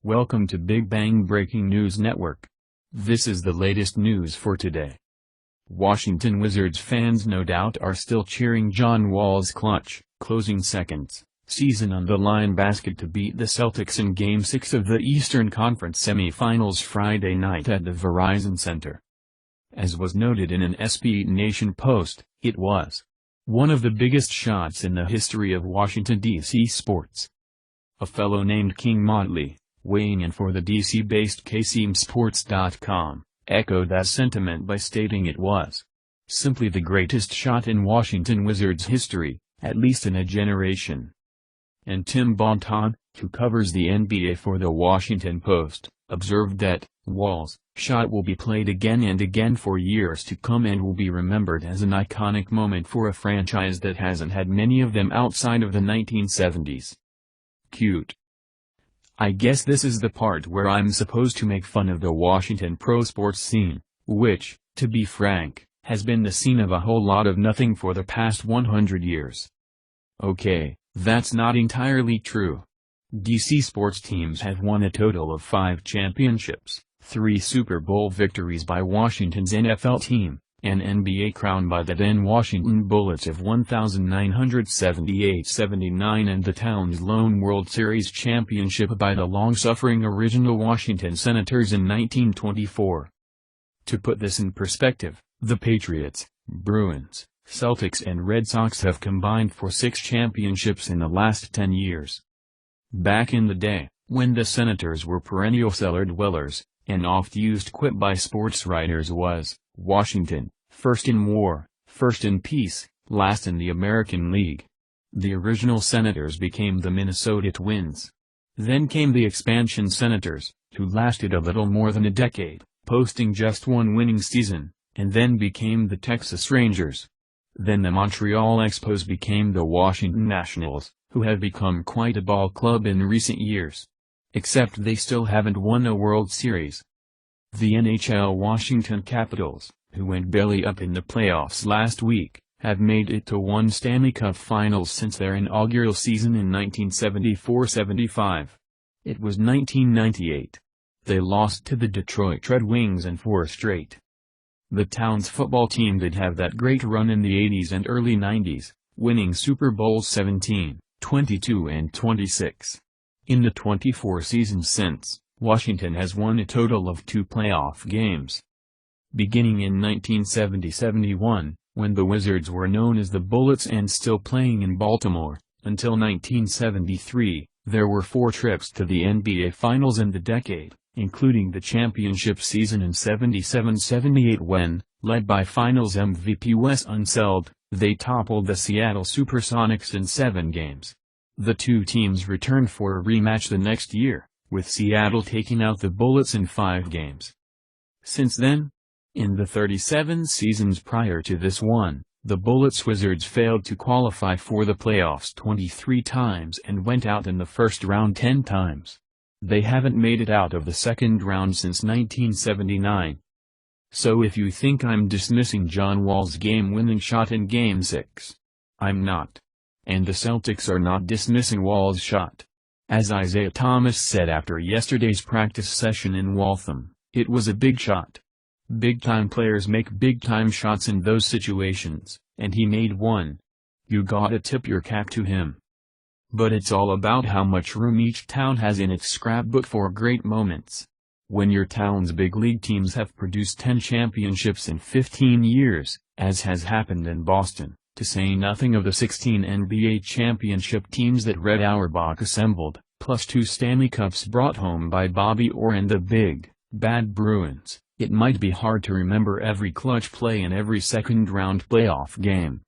Welcome to Big Bang Breaking News Network. This is the latest news for today. Washington Wizards fans no doubt are still cheering John Wall's clutch, closing seconds, season-on-the-line basket to beat the Celtics in Game 6 of the Eastern Conference semifinals Friday night at the Verizon Center. As was noted in an SB Nation post, it was one of the biggest shots in the history of Washington, D.C. sports. A fellow named King Motley, weighing in for the DC-based KCMSports.com, echoed that sentiment by stating it was simply the greatest shot in Washington Wizards history, at least in a generation. And Tim Bontemps, who covers the NBA for the Washington Post, observed that Wall's shot will be played again and again for years to come and will be remembered as an iconic moment for a franchise that hasn't had many of them outside of the 1970s. Cute. I guess this is the part where I'm supposed to make fun of the Washington pro sports scene, which, to be frank, has been the scene of a whole lot of nothing for the past 100 years. Okay, that's not entirely true. DC sports teams have won a total of 5 championships, 3 Super Bowl victories by Washington's NFL team, an NBA crown by the then Washington Bullets of 1978-79 and the town's lone World Series championship by the long-suffering original Washington Senators in 1924. To put this in perspective, the Patriots, Bruins, Celtics and Red Sox have combined for 6 championships in the last 10 years. Back in the day, when the Senators were perennial cellar dwellers, an oft-used quip by sports writers was, Washington, first in war, first in peace, last in the American League. The original Senators became the Minnesota Twins. Then came the expansion Senators, who lasted a little more than a decade, posting just 1 winning season, and then became the Texas Rangers. Then the Montreal Expos became the Washington Nationals, who have become quite a ball club in recent years. Except they still haven't won a World Series. The NHL Washington Capitals, who went belly up in the playoffs last week, have made it to 1 Stanley Cup Finals since their inaugural season in 1974-75. It was 1998. They lost to the Detroit Red Wings in 4 straight. The town's football team did have that great run in the 80s and early 90s, winning Super Bowls 17, 22 and 26. In the 24 seasons since, Washington has won a total of 2 playoff games. Beginning in 1970-71, when the Wizards were known as the Bullets and still playing in Baltimore, until 1973, there were 4 trips to the NBA Finals in the decade, including the championship season in 77-78 when, led by Finals MVP Wes Unseld, they toppled the Seattle Supersonics in 7 games. The 2 teams returned for a rematch the next year, with Seattle taking out the Bullets in 5 games. Since then, in the 37 seasons prior to this one, the Bullets Wizards failed to qualify for the playoffs 23 times and went out in the first round 10 times. They haven't made it out of the second round since 1979. So if you think I'm dismissing John Wall's game-winning shot in Game 6, I'm not. And the Celtics are not dismissing Wall's shot. As Isaiah Thomas said after yesterday's practice session in Waltham, it was a big shot. Big-time players make big-time shots in those situations, and he made one. You gotta tip your cap to him. But it's all about how much room each town has in its scrapbook for great moments. When your town's big league teams have produced 10 championships in 15 years, as has happened in Boston, to say nothing of the 16 NBA championship teams that Red Auerbach assembled, plus 2 Stanley Cups brought home by Bobby Orr and the big, bad Bruins, it might be hard to remember every clutch play in every second-round playoff game.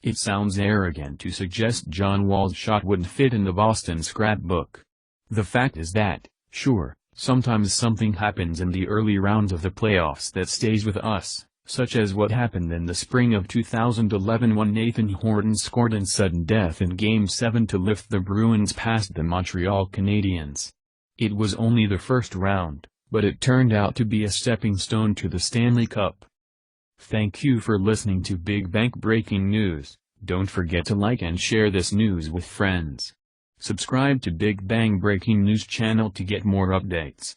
It sounds arrogant to suggest John Wall's shot wouldn't fit in the Boston scrapbook. The fact is that, sure, sometimes something happens in the early rounds of the playoffs that stays with us, such as what happened in the spring of 2011 when Nathan Horton scored in sudden death in Game 7 to lift the Bruins past the Montreal Canadiens. It was only the first round, but it turned out to be a stepping stone to the Stanley Cup. Thank you for listening to Big Bang Breaking News. Don't forget to like and share this news with friends. Subscribe to Big Bang Breaking News channel to get more updates.